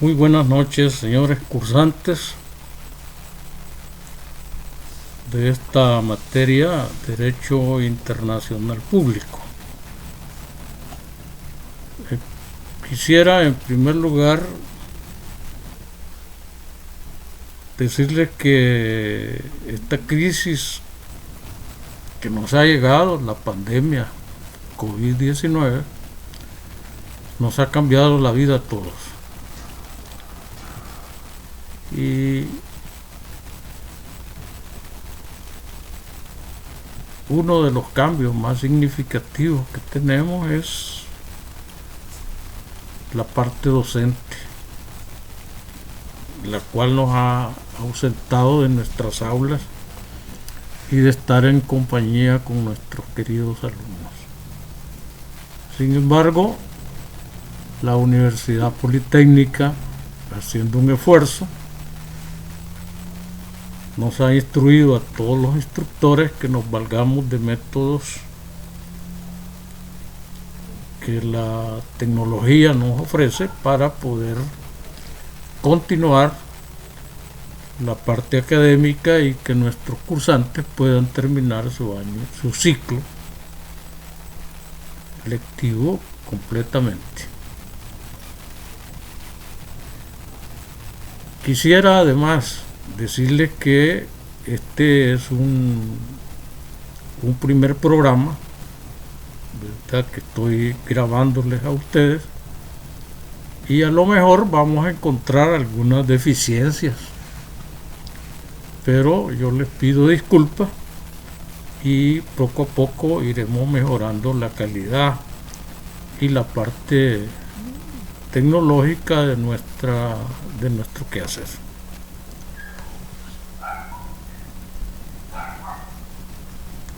Muy buenas noches, señores cursantes de esta materia, Derecho Internacional Público. Quisiera en primer lugar decirles que esta crisis que nos ha llegado, la pandemia COVID-19, nos ha cambiado la vida a todos. Y uno de los cambios más significativos que tenemos es la parte docente, la cual nos ha ausentado de nuestras aulas y de estar en compañía con nuestros queridos alumnos. Sin embargo, la Universidad Politécnica, haciendo un esfuerzo, nos ha instruido a todos los instructores que nos valgamos de métodos que la tecnología nos ofrece para poder continuar la parte académica y que nuestros cursantes puedan terminar su año, su ciclo lectivo completamente. Quisiera además decirles que este es un primer programa, ¿verdad?, que estoy grabándoles a ustedes, y a lo mejor vamos a encontrar algunas deficiencias, pero yo les pido disculpas y poco a poco iremos mejorando la calidad y la parte tecnológica de nuestro quehacer.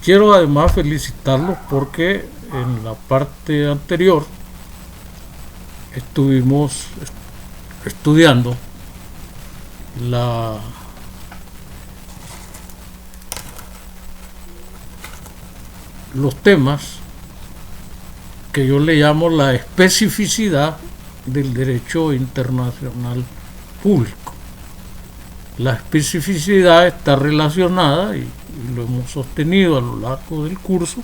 Quiero además felicitarlos porque en la parte anterior estuvimos estudiando los temas que yo le llamo la especificidad del derecho internacional público. La especificidad está relacionada, y lo hemos sostenido a lo largo del curso,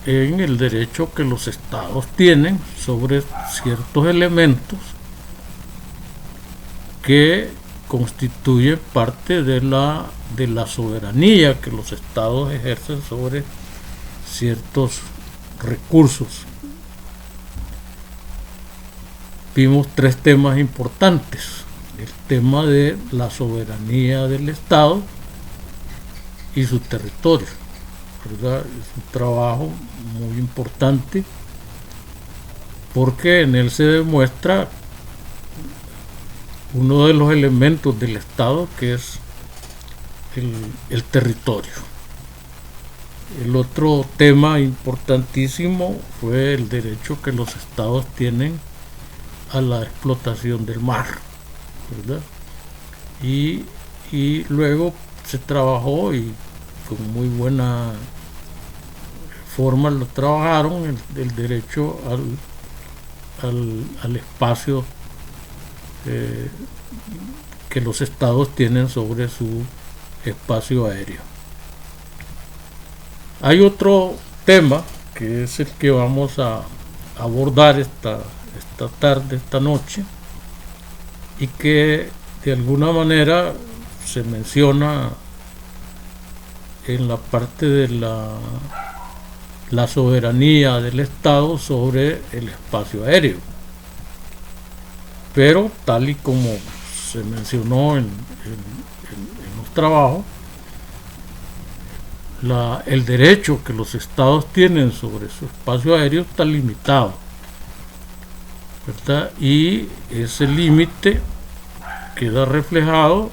en el derecho que los estados tienen sobre ciertos elementos que constituyen parte de la soberanía que los estados ejercen sobre ciertos recursos. Vimos tres temas importantes: el tema de la soberanía del estado y su territorio, ¿verdad? Es un trabajo muy importante porque en él se demuestra uno de los elementos del estado, que es el territorio. El otro tema importantísimo fue el derecho que los estados tienen a la explotación del mar, ¿verdad? Y luego se trabajó, y con muy buena forma lo trabajaron, el derecho al espacio que los estados tienen sobre su espacio aéreo. Hay otro tema que es el que vamos a abordar esta tarde, esta noche, y que de alguna manera se menciona en la parte de la soberanía del Estado sobre el espacio aéreo. Pero tal y como se mencionó en los trabajos, el derecho que los estados tienen sobre su espacio aéreo está limitado, ¿verdad? Y ese límite queda reflejado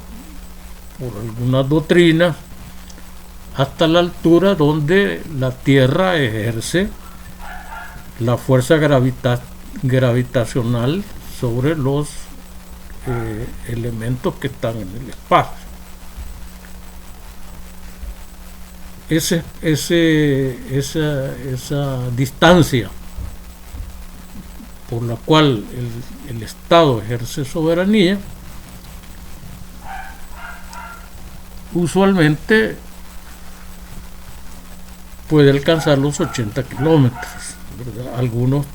por algunas doctrinas hasta la altura donde la Tierra ejerce la fuerza gravitacional sobre los elementos que están en el espacio. Esa distancia por la cual el Estado ejerce soberanía, usualmente puede alcanzar los 80 kilómetros, ¿verdad? Algunos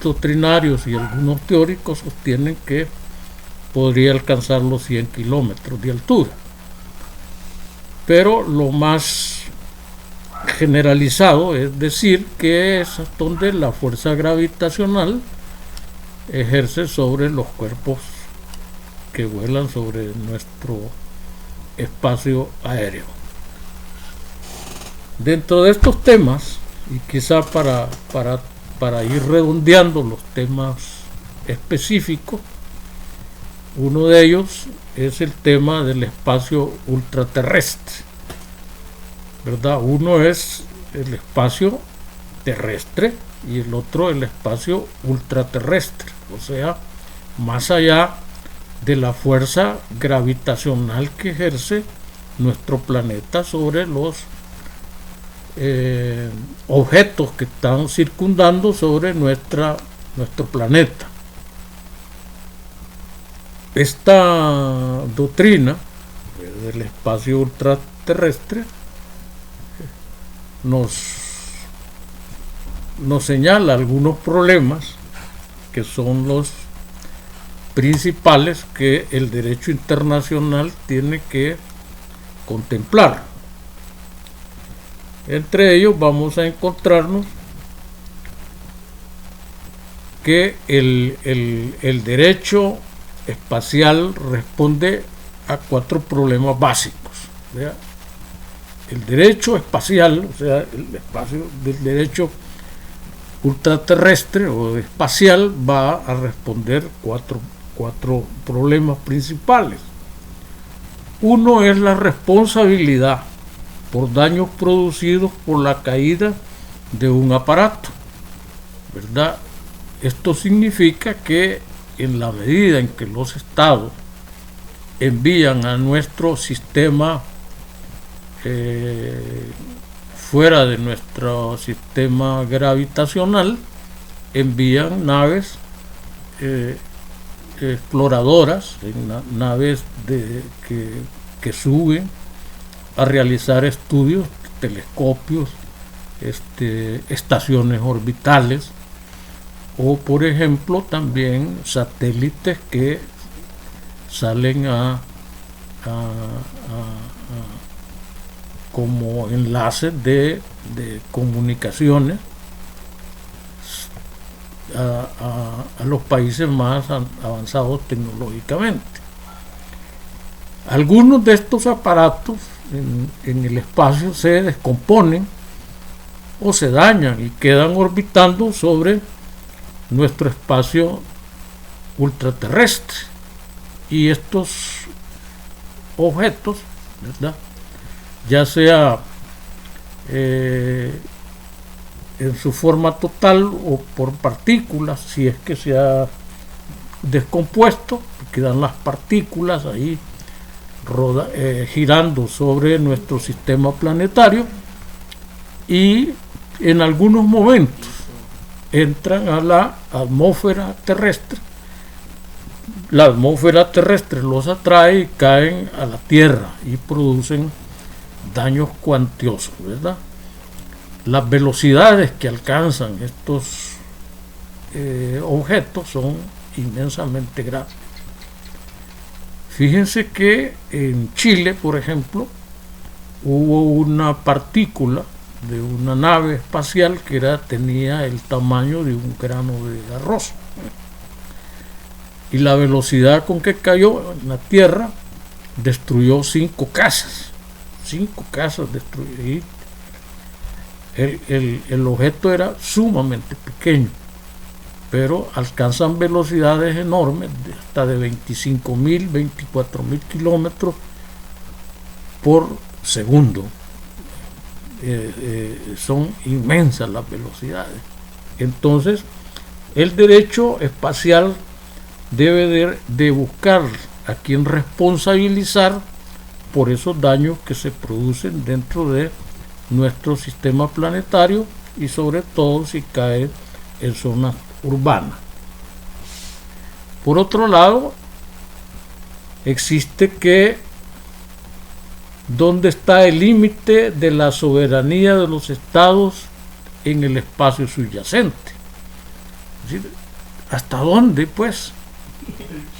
doctrinarios y algunos teóricos sostienen que podría alcanzar los 100 kilómetros de altura, pero lo más generalizado es decir que es donde la fuerza gravitacional ejerce sobre los cuerpos que vuelan sobre nuestro espacio aéreo. Dentro de estos temas, y quizá para ir redondeando los temas específicos, uno de ellos es el tema del espacio ultraterrestre, ¿verdad? Uno es el espacio terrestre y el otro el espacio ultraterrestre, o sea, más allá de la fuerza gravitacional que ejerce nuestro planeta sobre los objetos que están circundando sobre nuestro planeta. Esta doctrina del espacio ultraterrestre nos señala algunos problemas que son los principales que el derecho internacional tiene que contemplar. Entre ellos vamos a encontrarnos que el derecho espacial responde a 4 problemas básicos. ¿Vea? El derecho espacial, o sea, el espacio del derecho ultraterrestre o espacial, va a responder cuatro problemas principales. Uno es la responsabilidad por daños producidos por la caída de un aparato, ¿verdad? Esto significa que en la medida en que los estados envían a nuestro sistema fuera de nuestro sistema gravitacional, envían naves exploradoras, naves que suben a realizar estudios, telescopios, estaciones orbitales, o por ejemplo también satélites que salen como enlaces de comunicaciones a los países más avanzados tecnológicamente. Algunos de estos aparatos en el espacio se descomponen o se dañan y quedan orbitando sobre nuestro espacio ultraterrestre, y estos objetos, ¿verdad?, ya sea en su forma total o por partículas, si es que se ha descompuesto, quedan las partículas ahí girando sobre nuestro sistema planetario, y en algunos momentos entran a la atmósfera terrestre. La atmósfera terrestre los atrae y caen a la Tierra y producen daños cuantiosos, ¿verdad? Las velocidades que alcanzan estos objetos son inmensamente grandes. Fíjense que en Chile, por ejemplo, hubo una partícula de una nave espacial que tenía el tamaño de un grano de arroz, y la velocidad con que cayó en la Tierra destruyó 5 casas. 5 casas destruidas. El objeto era sumamente pequeño, pero alcanzan velocidades enormes, hasta de 25.000, 24.000 kilómetros por segundo. Son inmensas las velocidades. Entonces, el derecho espacial debe de buscar a quien responsabilizar por esos daños que se producen dentro de nuestro sistema planetario, y sobre todo si cae en zonas urbanas. Por otro lado, existe que dónde está el límite de la soberanía de los estados en el espacio subyacente. Es decir, ¿hasta dónde, pues,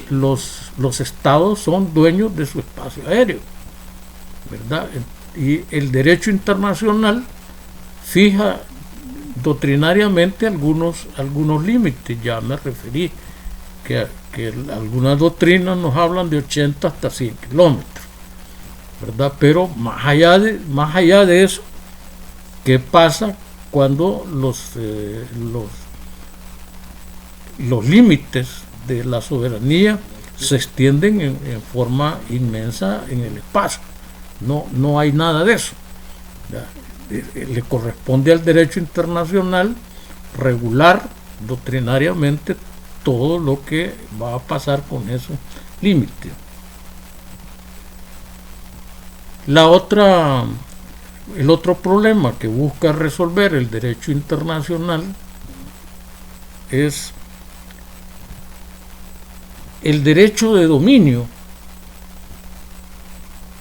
los estados son dueños de su espacio aéreo? ¿Verdad? Y el derecho internacional fija doctrinariamente algunos límites. Ya me referí que algunas doctrinas nos hablan de 80 hasta 100 kilómetros, ¿verdad? Pero más allá de eso, ¿qué pasa cuando los límites de la soberanía se extienden en forma inmensa en el espacio? No hay nada de eso. Le corresponde al derecho internacional regular doctrinariamente todo lo que va a pasar con esos límites. El otro problema que busca resolver el derecho internacional es el derecho de dominio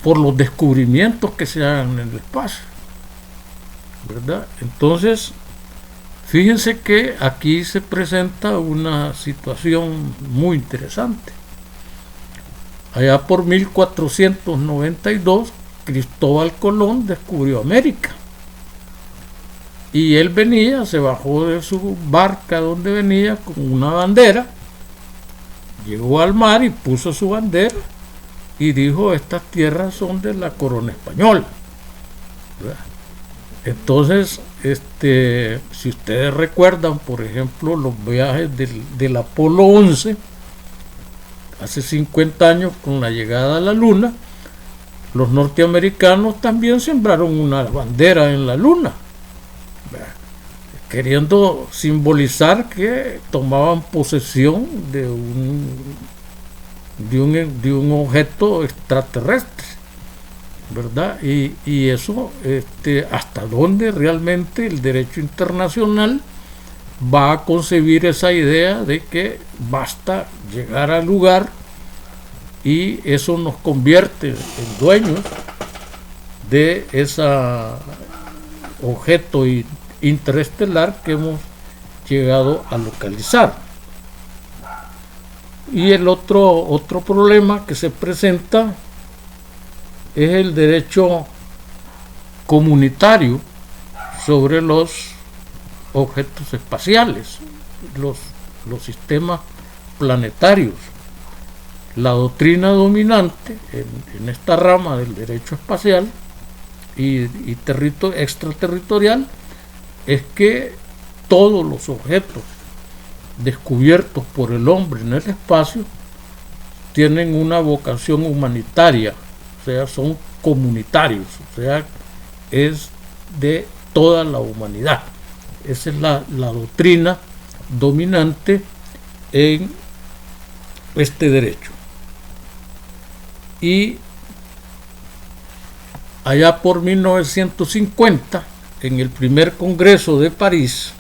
por los descubrimientos que se hagan en el espacio, ¿verdad? Entonces, fíjense que aquí se presenta una situación muy interesante. Allá por 1492, Cristóbal Colón descubrió América. Y él se bajó de su barca donde venía con una bandera, llegó al mar y puso su bandera y dijo: estas tierras son de la corona española, ¿verdad? Entonces, si ustedes recuerdan, por ejemplo, los viajes del Apolo 11, hace 50 años, con la llegada a la Luna, los norteamericanos también sembraron una bandera en la Luna, ¿verdad?, queriendo simbolizar que tomaban posesión de un objeto extraterrestre, ¿verdad? Y eso, hasta dónde realmente el derecho internacional va a concebir esa idea de que basta llegar al lugar y eso nos convierte en dueños de ese objeto interestelar que hemos llegado a localizar. Y el otro problema que se presenta es el derecho comunitario sobre los objetos espaciales, los sistemas planetarios. La doctrina dominante en esta rama del derecho espacial y extraterritorial es que todos los objetos descubiertos por el hombre en el espacio tienen una vocación humanitaria, o sea, son comunitarios, o sea, es de toda la humanidad. Esa es la doctrina dominante en este derecho. Y allá por 1950, en el primer Congreso de París,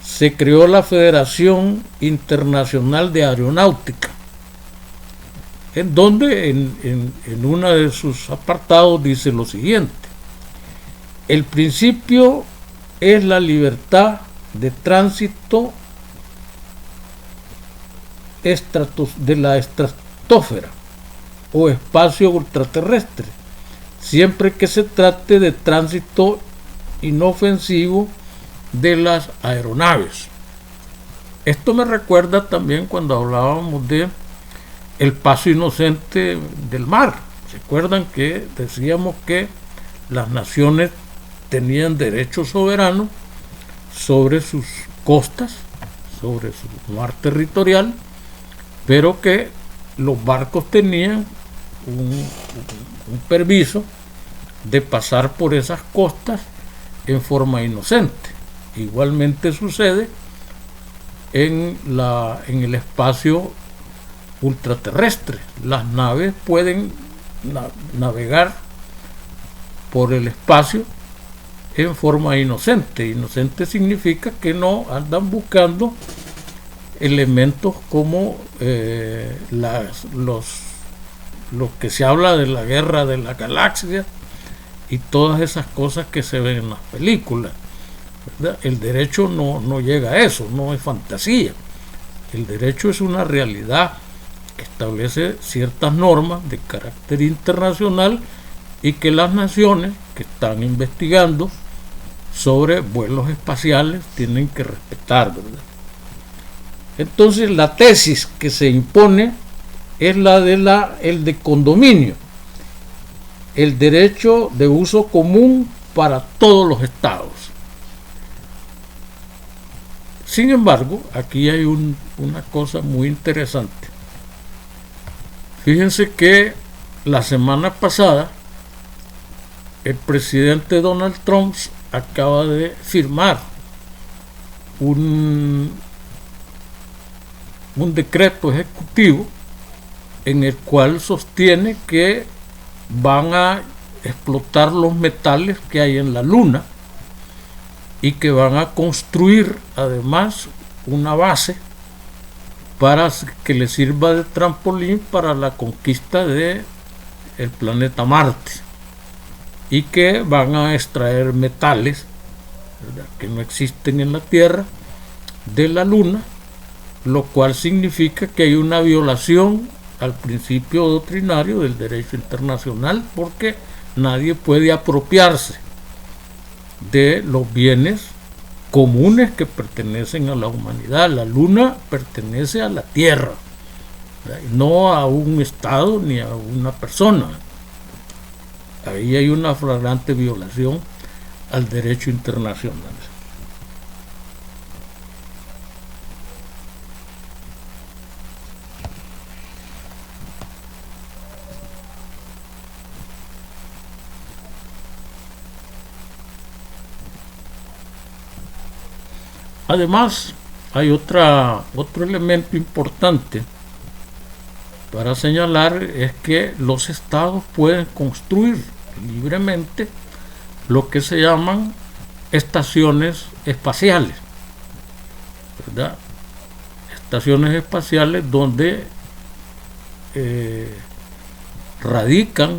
se creó la Federación Internacional de Aeronáutica, en donde en uno de sus apartados dice lo siguiente: el principio es la libertad de tránsito de la estratosfera o espacio ultraterrestre, siempre que se trate de tránsito inofensivo de las aeronaves. Esto me recuerda también cuando hablábamos de el paso inocente del mar. ¿Se acuerdan que decíamos que las naciones tenían derecho soberano sobre sus costas, sobre su mar territorial, pero que los barcos tenían un permiso de pasar por esas costas en forma inocente? Igualmente sucede en el espacio ultraterrestre. Las naves pueden navegar por el espacio en forma inocente. Inocente significa que no andan buscando elementos como lo que se habla de la guerra de la galaxia y todas esas cosas que se ven en las películas, ¿verdad? El derecho no llega a eso, no es fantasía. El derecho es una realidad que establece ciertas normas de carácter internacional y que las naciones que están investigando sobre vuelos espaciales tienen que respetar, ¿verdad? Entonces la tesis que se impone es el de condominio, el derecho de uso común para todos los estados. Sin embargo, aquí hay una cosa muy interesante. Fíjense que la semana pasada el presidente Donald Trump acaba de firmar un decreto ejecutivo en el cual sostiene que van a explotar los metales que hay en la Luna y que van a construir además una base para que le sirva de trampolín para la conquista de el planeta Marte, y que van a extraer metales, ¿verdad?, que no existen en la Tierra, de la Luna, lo cual significa que hay una violación al principio doctrinario del derecho internacional, porque nadie puede apropiarse de los bienes comunes que pertenecen a la humanidad. La Luna pertenece a la Tierra, ¿verdad?, no a un Estado ni a una persona. Ahí hay una flagrante violación al derecho internacional. Además, hay otro elemento importante para señalar, es que los estados pueden construir libremente lo que se llaman estaciones espaciales, ¿verdad? Estaciones espaciales donde radican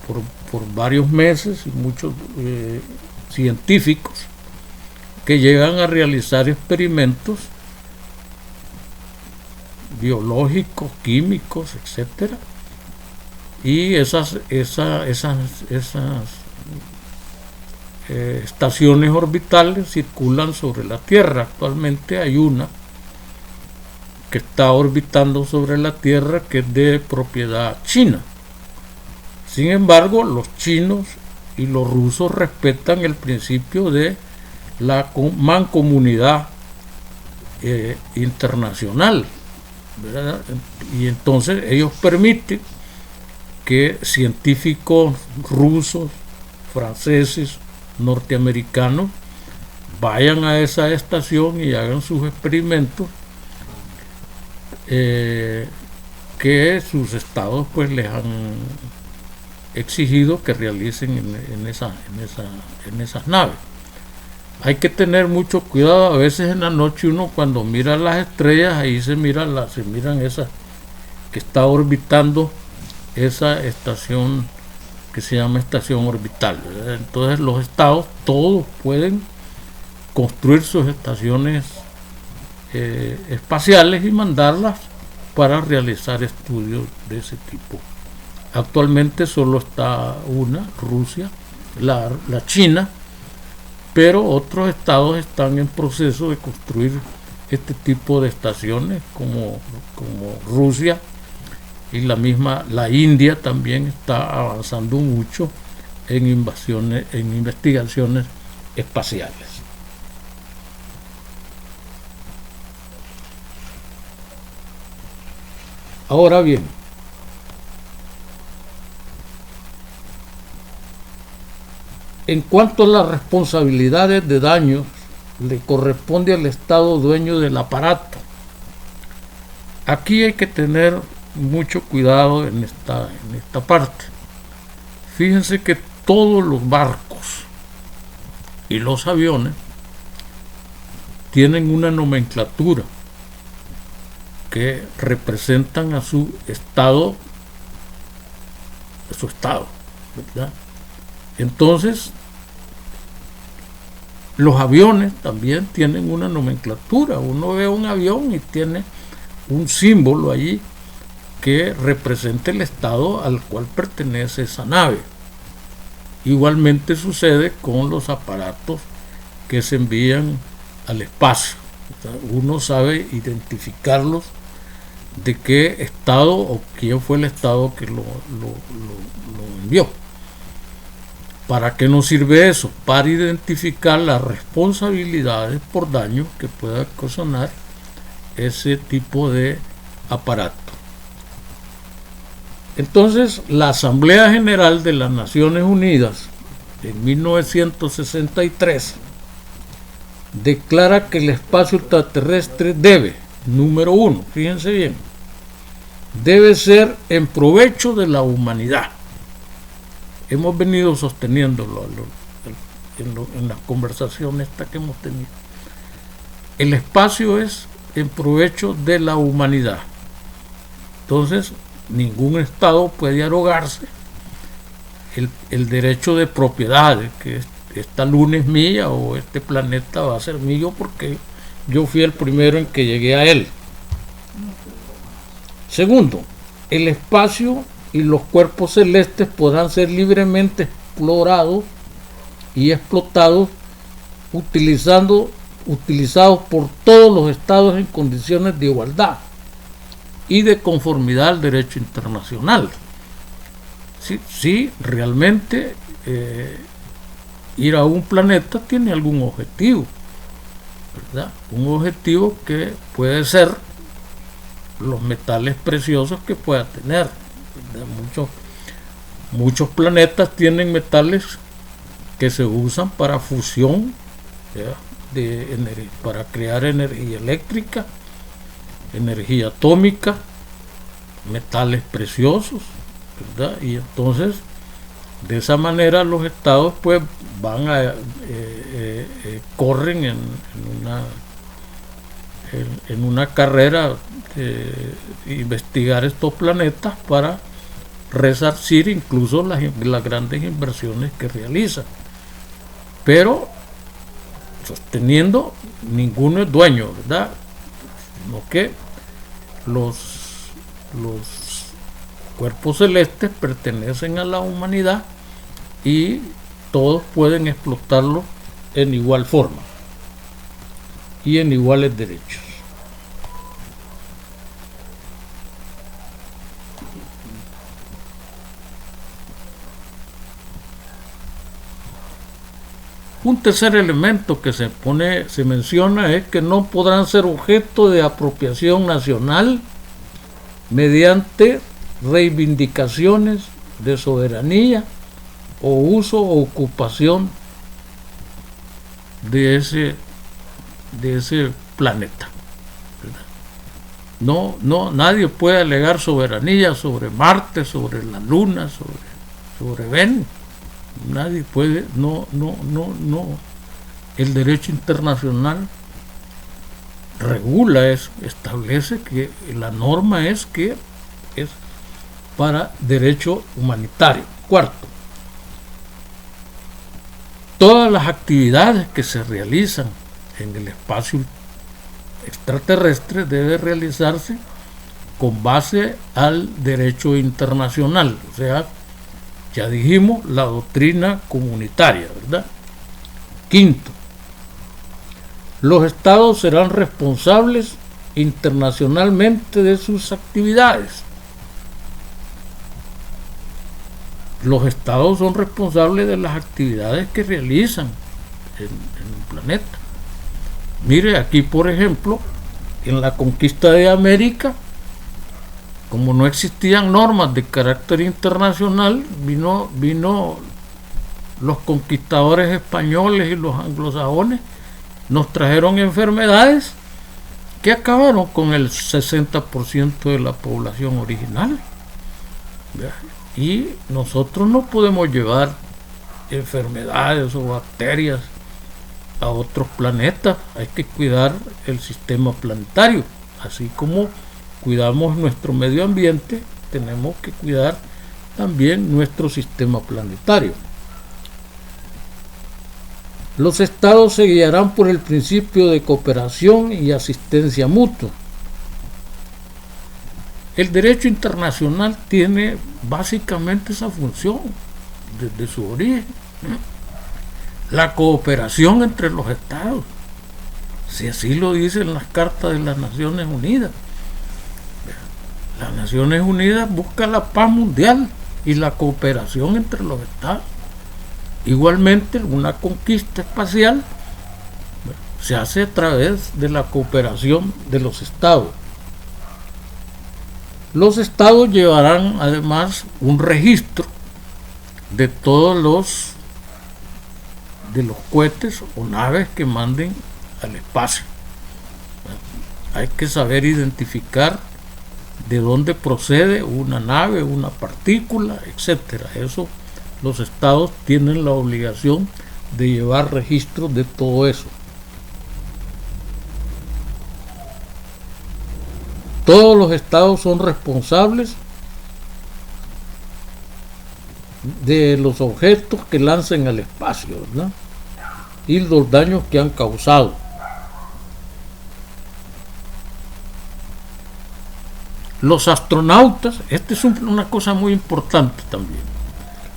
por varios meses y muchos científicos que llegan a realizar experimentos biológicos, químicos, etcétera, y esas estaciones orbitales circulan sobre la Tierra. Actualmente hay una que está orbitando sobre la Tierra que es de propiedad china. Sin embargo, los chinos y los rusos respetan el principio de la mancomunidad internacional, ¿verdad? Y entonces ellos permiten que científicos rusos, franceses, norteamericanos vayan a esa estación y hagan sus experimentos que sus estados pues les han exigido que realicen en esas naves. Hay que tener mucho cuidado. A veces en la noche uno cuando mira las estrellas, ahí se miran esas que está orbitando esa estación que se llama estación orbital, ¿verdad? Entonces los estados todos pueden construir sus estaciones espaciales y mandarlas para realizar estudios de ese tipo. Actualmente solo está una, Rusia, la China, pero otros estados están en proceso de construir este tipo de estaciones, como Rusia, y la India también está avanzando mucho en investigaciones espaciales. Ahora bien, en cuanto a las responsabilidades de daños, le corresponde al Estado dueño del aparato. Aquí hay que tener mucho cuidado en esta parte. Fíjense que todos los barcos y los aviones tienen una nomenclatura que representan a su estado, ¿verdad? Entonces, los aviones también tienen una nomenclatura. Uno ve un avión y tiene un símbolo allí que representa el estado al cual pertenece esa nave. Igualmente sucede con los aparatos que se envían al espacio. Uno sabe identificarlos, de qué estado o quién fue el estado que lo envió. ¿Para qué nos sirve eso? Para identificar las responsabilidades por daño que pueda ocasionar ese tipo de aparato. Entonces, la Asamblea General de las Naciones Unidas en 1963 declara que el espacio extraterrestre debe, número 1, fíjense bien, debe ser en provecho de la humanidad. Hemos venido sosteniéndolo en las conversaciones que hemos tenido. El espacio es en provecho de la humanidad. Entonces, ningún Estado puede arrogarse el derecho de propiedad, de que esta luna es mía o este planeta va a ser mío porque yo fui el primero en que llegué a él. Segundo, el espacio y los cuerpos celestes podrán ser libremente explorados y explotados utilizados por todos los estados en condiciones de igualdad y de conformidad al derecho internacional. Si realmente ir a un planeta tiene algún objetivo, ¿verdad? Un objetivo que puede ser los metales preciosos que pueda tener. Muchos planetas tienen metales que se usan para fusión, para crear energía eléctrica, energía atómica, metales preciosos, ¿verdad? Y entonces de esa manera los estados pues van a corren en una carrera de investigar estos planetas para resarcir incluso las grandes inversiones que realizan, pero sosteniendo ninguno es dueño, ¿verdad? Sino que los cuerpos celestes pertenecen a la humanidad y todos pueden explotarlo en igual forma y en iguales derechos. Un tercer elemento que se menciona es que no podrán ser objeto de apropiación nacional mediante reivindicaciones de soberanía o uso o ocupación de ese planeta, ¿verdad? No, nadie puede alegar soberanía sobre Marte, sobre la Luna, sobre Venus. Nadie puede, no. El derecho internacional regula eso, establece que la norma es que es para derecho humanitario. Cuarto, todas las actividades que se realizan en el espacio extraterrestre deben realizarse con base al derecho internacional, o sea, ya dijimos, la doctrina comunitaria, ¿verdad? Quinto, los estados serán responsables internacionalmente de sus actividades. Los estados son responsables de las actividades que realizan en el planeta. Mire, aquí por ejemplo, en la conquista de América, como no existían normas de carácter internacional, vino los conquistadores españoles y los anglosajones, nos trajeron enfermedades que acabaron con el 60% de la población original. Y nosotros no podemos llevar enfermedades o bacterias a otros planetas. Hay que cuidar el sistema planetario, así como cuidamos nuestro medio ambiente, tenemos que cuidar también nuestro sistema planetario. Los estados se guiarán por el principio de cooperación y asistencia mutua. El derecho internacional tiene básicamente esa función desde su origen. La cooperación entre los estados, si así lo dicen las cartas de las Naciones Unidas. Las Naciones Unidas buscan la paz mundial y la cooperación entre los estados. Igualmente, una conquista espacial se hace a través de la cooperación de los estados. Los estados llevarán además un registro de todos los cohetes o naves que manden al espacio. Hay que saber identificar de dónde procede una nave, una partícula, etcétera. Eso, los estados tienen la obligación de llevar registro de todo eso. Todos los estados son responsables de los objetos que lancen al espacio, ¿verdad? Y los daños que han causado. Los astronautas, esta es una cosa muy importante también.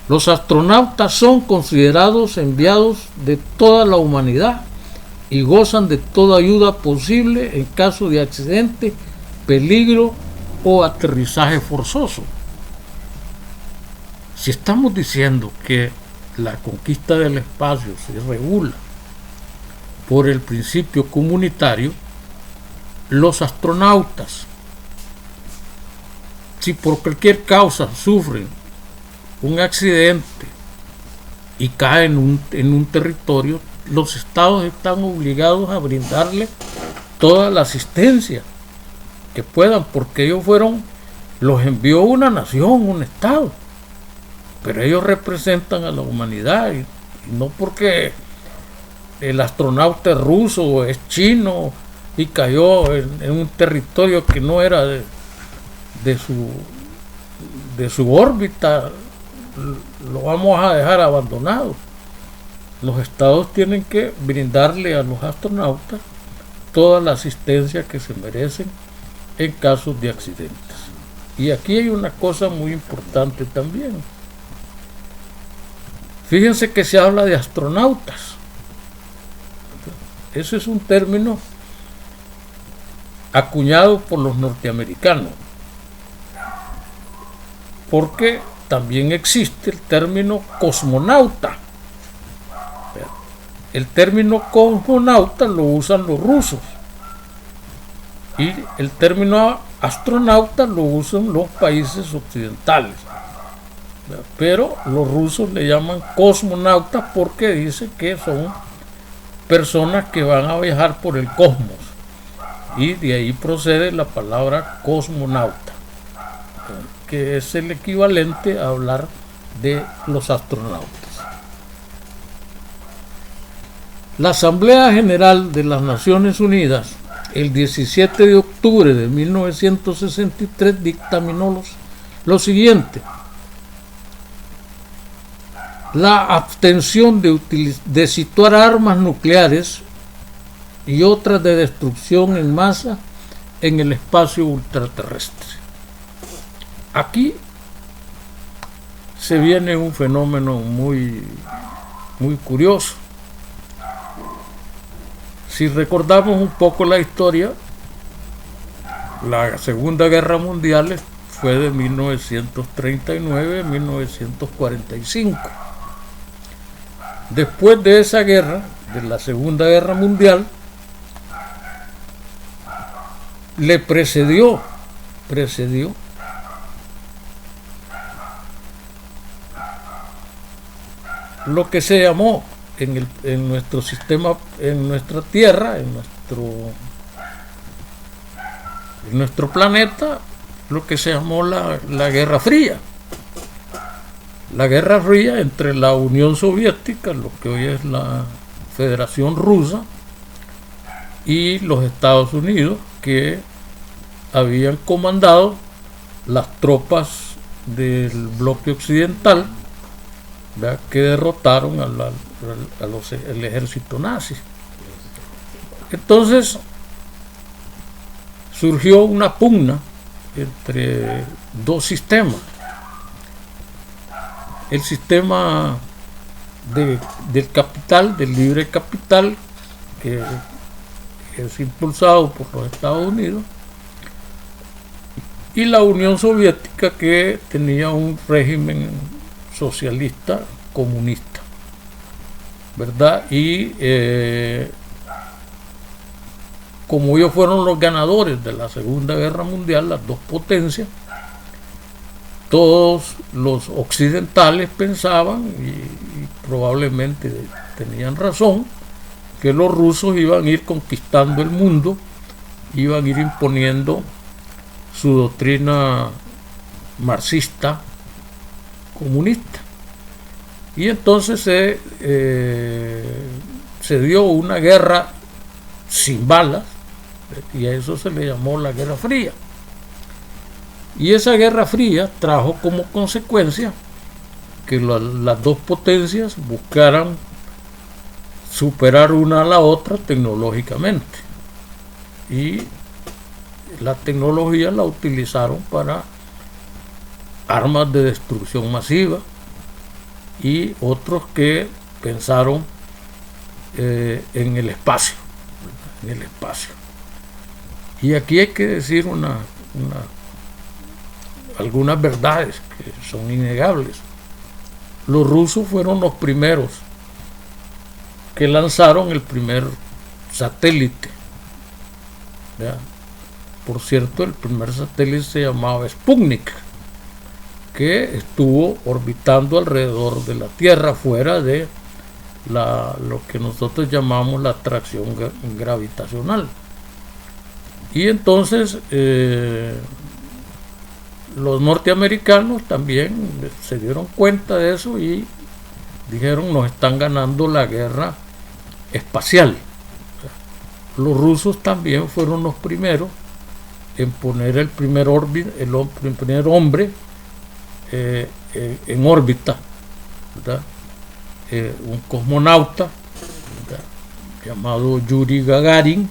Los astronautas son considerados enviados de toda la humanidad y gozan de toda ayuda posible en caso de accidente, peligro o aterrizaje forzoso. Si estamos diciendo que la conquista del espacio se regula por el principio comunitario, los astronautas, si por cualquier causa sufren un accidente y caen en un territorio, los estados están obligados a brindarle toda la asistencia que puedan, porque ellos los envió una nación, un estado, pero ellos representan a la humanidad y no porque el astronauta es ruso o es chino y cayó en un territorio que no era de su órbita, lo vamos a dejar abandonado. Los estados tienen que brindarle a los astronautas toda la asistencia que se merecen en casos de accidentes. Y aquí hay una cosa muy importante también. Fíjense que se habla de astronautas. Ese es un término acuñado por los norteamericanos, porque también existe el término cosmonauta. El término cosmonauta lo usan los rusos y el término astronauta lo usan los países occidentales, pero los rusos le llaman cosmonautas porque dicen que son personas que van a viajar por el cosmos, y de ahí procede la palabra cosmonauta, que es el equivalente a hablar de los astronautas. La Asamblea General de las Naciones Unidas, el 17 de octubre de 1963, dictaminó lo siguiente: la abstención de situar armas nucleares y otras de destrucción en masa en el espacio ultraterrestre. Aquí se viene un fenómeno muy, muy curioso. Si recordamos un poco la historia, la Segunda Guerra Mundial fue de 1939 a 1945. Después de esa guerra, de la Segunda Guerra Mundial, le precedió lo que se llamó en nuestro sistema, en nuestra Tierra, en nuestro planeta, lo que se llamó la Guerra Fría. La Guerra Fría entre la Unión Soviética, lo que hoy es la Federación Rusa, y los Estados Unidos, que habían comandado las tropas del bloque occidental, ¿verdad?, que derrotaron el ejército nazi. Entonces surgió una pugna entre dos sistemas. El sistema del capital, del libre capital, que es impulsado por los Estados Unidos, y la Unión Soviética, que tenía un régimen socialista comunista, ¿verdad? Y como ellos fueron los ganadores de la Segunda Guerra Mundial, las dos potencias, todos los occidentales pensaban, y probablemente tenían razón, que los rusos iban a ir conquistando el mundo, iban a ir imponiendo su doctrina marxista comunista. Y entonces se dio una guerra sin balas, y a eso se le llamó la Guerra Fría. Y esa Guerra Fría trajo como consecuencia que las dos potencias buscaran superar una a la otra tecnológicamente, y la tecnología la utilizaron para armas de destrucción masiva, y otros que pensaron en el espacio, y aquí hay que decir algunas verdades que son innegables. Los rusos fueron los primeros que lanzaron el primer satélite, ¿ya? Por cierto, el primer satélite se llamaba Sputnik, que estuvo orbitando alrededor de la Tierra, fuera de lo que nosotros llamamos la atracción gravitacional. Y entonces los norteamericanos también se dieron cuenta de eso y dijeron: nos están ganando la guerra espacial. Los rusos también fueron los primeros en poner el primer hombre en órbita, ¿verdad? Un cosmonauta, ¿verdad?, llamado Yuri Gagarin,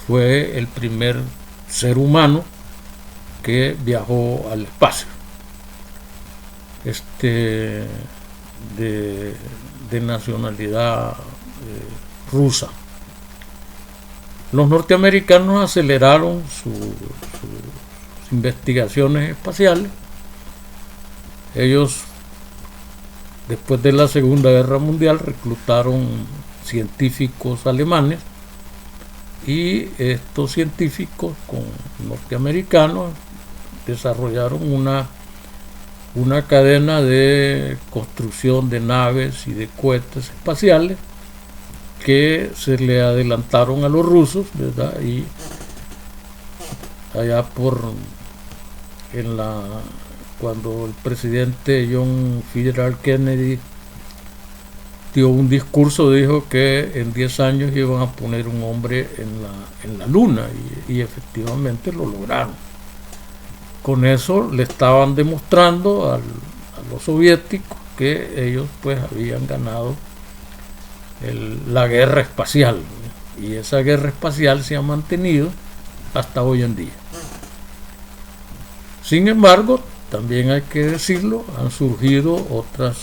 fue el primer ser humano que viajó al espacio, de nacionalidad rusa. Los norteamericanos aceleraron sus investigaciones espaciales. Ellos, después de la Segunda Guerra Mundial, reclutaron científicos alemanes, y estos científicos con norteamericanos desarrollaron una cadena de construcción de naves y de cohetes espaciales que se le adelantaron a los rusos, ¿verdad? Y allá cuando el presidente John Fitzgerald Kennedy dio un discurso, dijo que en 10 años iban a poner un hombre en la luna, y efectivamente lo lograron. Con eso le estaban demostrando a los soviéticos que ellos pues habían ganado la guerra espacial, y esa guerra espacial se ha mantenido hasta hoy en día. Sin embargo, también hay que decirlo, han surgido otras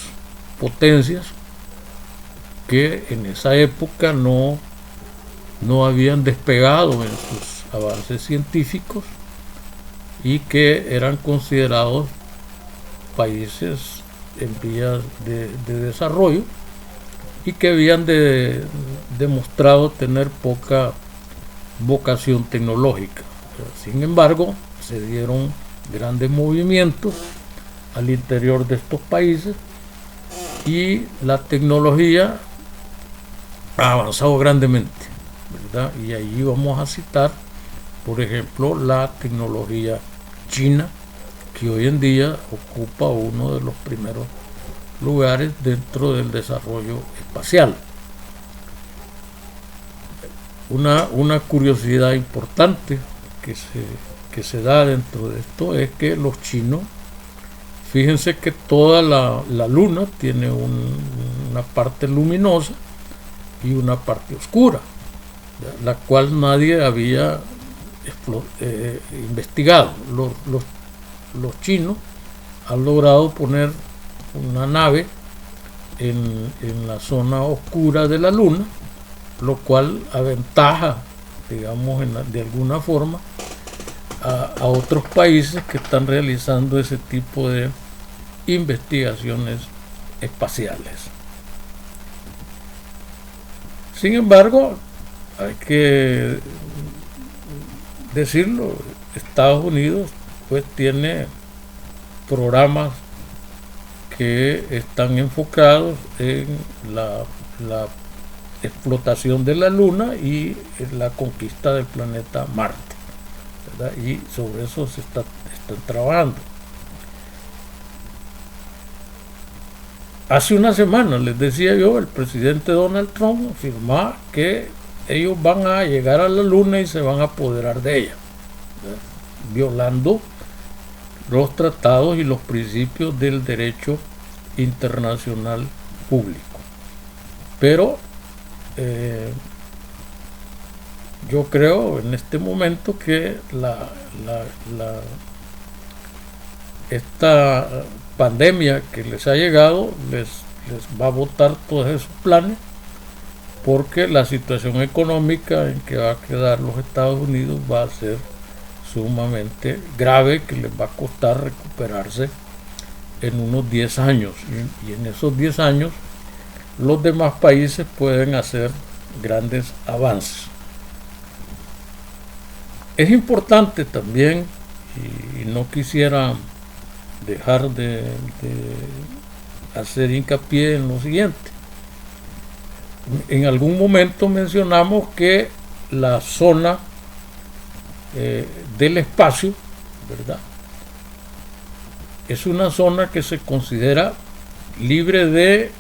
potencias que en esa época no habían despegado en sus avances científicos, y que eran considerados países en vías de desarrollo, y que habían demostrado tener poca vocación tecnológica. Sin embargo, se dieron grandes movimientos al interior de estos países, y la tecnología ha avanzado grandemente, ¿verdad? Y ahí vamos a citar, por ejemplo, la tecnología china, que hoy en día ocupa uno de los primeros lugares dentro del desarrollo espacial. Una curiosidad importante que se da dentro de esto es que los chinos, fíjense que toda la luna tiene una parte luminosa y una parte oscura, la cual nadie había investigado. Los chinos han logrado poner una nave en la zona oscura de la luna, lo cual aventaja, digamos, de alguna forma a otros países que están realizando ese tipo de investigaciones espaciales. Sin embargo, hay que decirlo, Estados Unidos pues tiene programas que están enfocados en la explotación de la luna y en la conquista del planeta Marte, ¿verdad? Y sobre eso se están trabajando. Hace una semana, les decía yo, el presidente Donald Trump afirmaba que ellos van a llegar a la luna y se van a apoderar de ella, ¿verdad? Violando los tratados y los principios del derecho internacional público. Pero yo creo en este momento que esta pandemia que les ha llegado les va a botar todos esos planes, porque la situación económica en que va a quedar los Estados Unidos va a ser sumamente grave, que les va a costar recuperarse en unos 10 años, y en esos 10 años los demás países pueden hacer grandes avances. Es importante también, y no quisiera dejar de hacer hincapié en lo siguiente. En algún momento mencionamos que la zona del espacio, ¿verdad?, es una zona que se considera libre de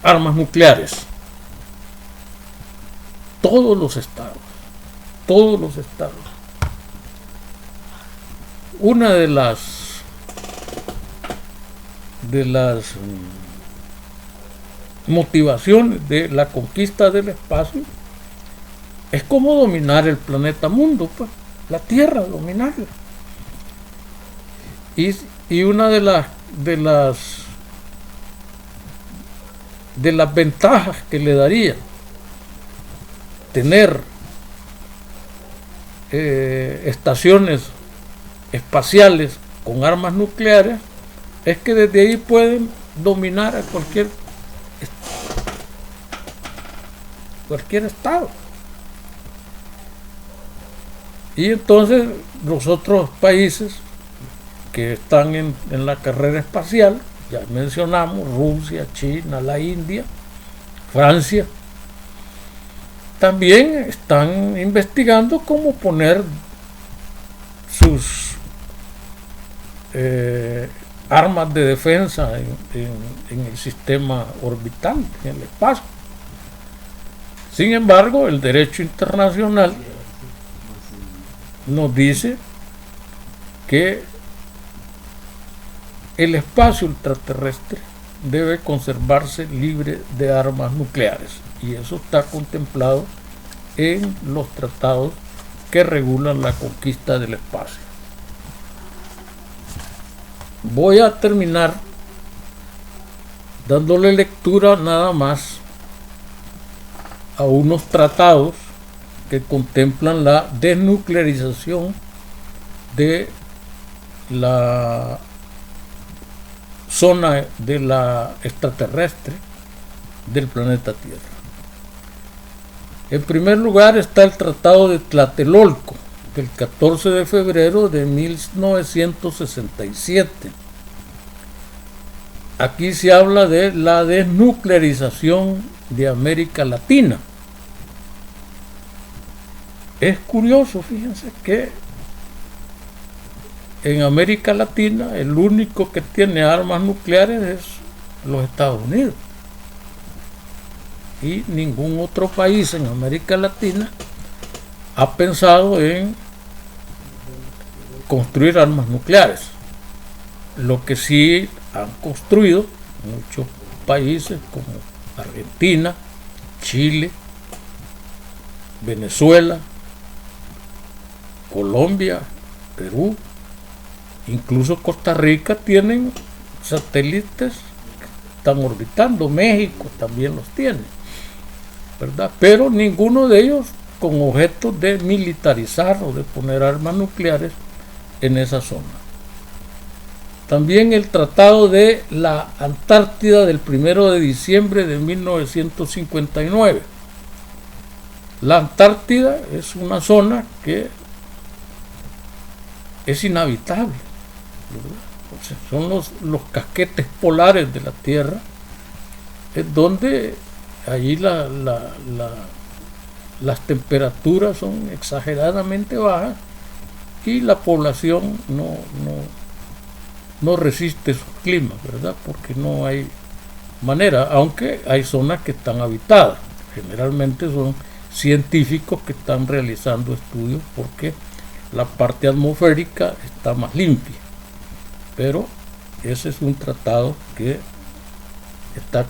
armas nucleares. Todos los estados. Una de las motivaciones de la conquista del espacio es cómo dominar el planeta mundo, pues, la Tierra, dominarla. Y una de las ventajas que le daría tener estaciones espaciales con armas nucleares es que desde ahí pueden dominar a cualquier estado. Y entonces los otros países que están en la carrera espacial, ya mencionamos Rusia, China, la India, Francia, también están investigando cómo poner sus armas de defensa en el sistema orbital, en el espacio. Sin embargo, el derecho internacional nos dice que el espacio ultraterrestre debe conservarse libre de armas nucleares, y eso está contemplado en los tratados que regulan la conquista del espacio. Voy a terminar dándole lectura nada más a unos tratados que contemplan la desnuclearización de la zona de la extraterrestre del planeta Tierra. En primer lugar está el Tratado de Tlatelolco del 14 de febrero de 1967. Aquí se habla de la desnuclearización de América Latina. Es curioso, fíjense que en América Latina el único que tiene armas nucleares es los Estados Unidos. y ningún otro país en América Latina ha pensado en construir armas nucleares. Lo que sí han construido muchos países como Argentina, Chile, Venezuela, Colombia, Perú, incluso Costa Rica tienen satélites que están orbitando, México también los tiene, ¿verdad? Pero ninguno de ellos con objeto de militarizar o de poner armas nucleares en esa zona. También el Tratado de la Antártida del 1 de diciembre de 1959. La Antártida es una zona que es inhabitable, ¿verdad? O sea, son los casquetes polares de la Tierra, es donde allí las temperaturas son exageradamente bajas y la población no resiste su clima, ¿verdad? Porque no hay manera, aunque hay zonas que están habitadas. Generalmente son científicos que están realizando estudios porque la parte atmosférica está más limpia. Pero ese es un tratado que está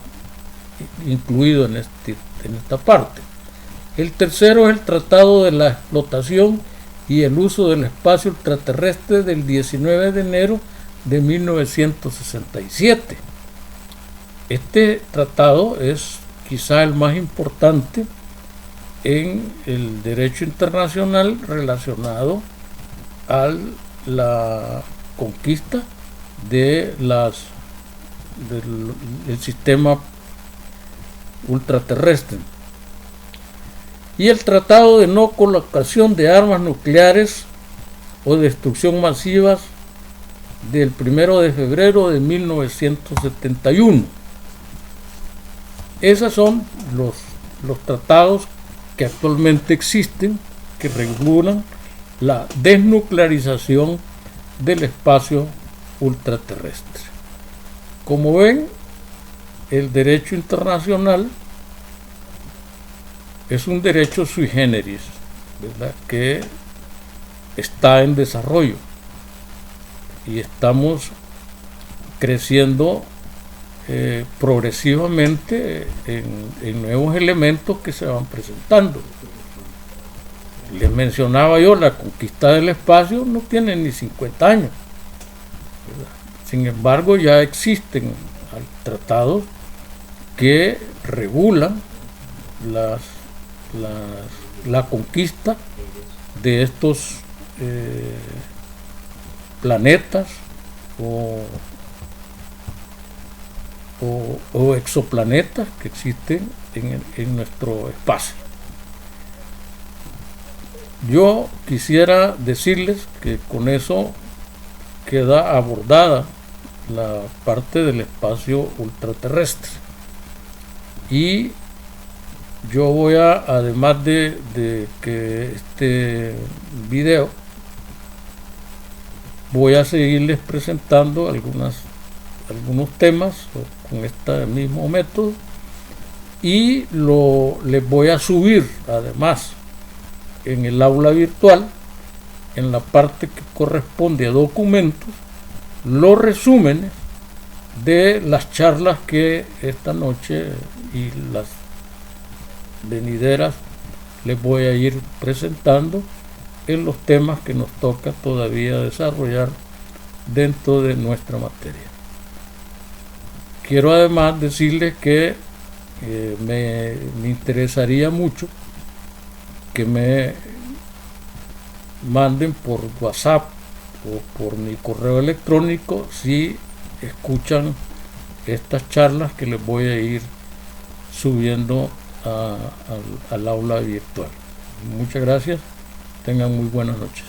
incluido en esta parte. El tercero es el Tratado de la Explotación y el Uso del Espacio Ultraterrestre del 19 de enero de 1967. Este tratado es quizá el más importante en el derecho internacional relacionado a la conquista del sistema ultraterrestre. Y el Tratado de No Colocación de Armas Nucleares o Destrucción Masivas del 1 de febrero de 1971. Esos son los tratados que actualmente existen, que regulan la desnuclearización del espacio ultraterrestre. Como ven, el derecho internacional es un derecho sui generis, ¿verdad?, que está en desarrollo y estamos creciendo progresivamente en nuevos elementos que se van presentando. Les mencionaba yo, la conquista del espacio no tiene ni 50 años, ¿verdad? Sin embargo, ya existen tratados que regulan la conquista de estos planetas o exoplanetas que existen en nuestro espacio. Yo quisiera decirles que con eso queda abordada la parte del espacio ultraterrestre, y yo voy a, además de que este video, voy a seguirles presentando algunos temas con este mismo método, y les voy a subir además en el aula virtual, en la parte que corresponde a documentos, los resúmenes de las charlas que esta noche y las venideras les voy a ir presentando en los temas que nos toca todavía desarrollar dentro de nuestra materia. Quiero además decirles que me interesaría mucho que me manden por WhatsApp o por mi correo electrónico si escuchan estas charlas que les voy a ir subiendo al aula virtual. Muchas gracias, tengan muy buenas noches.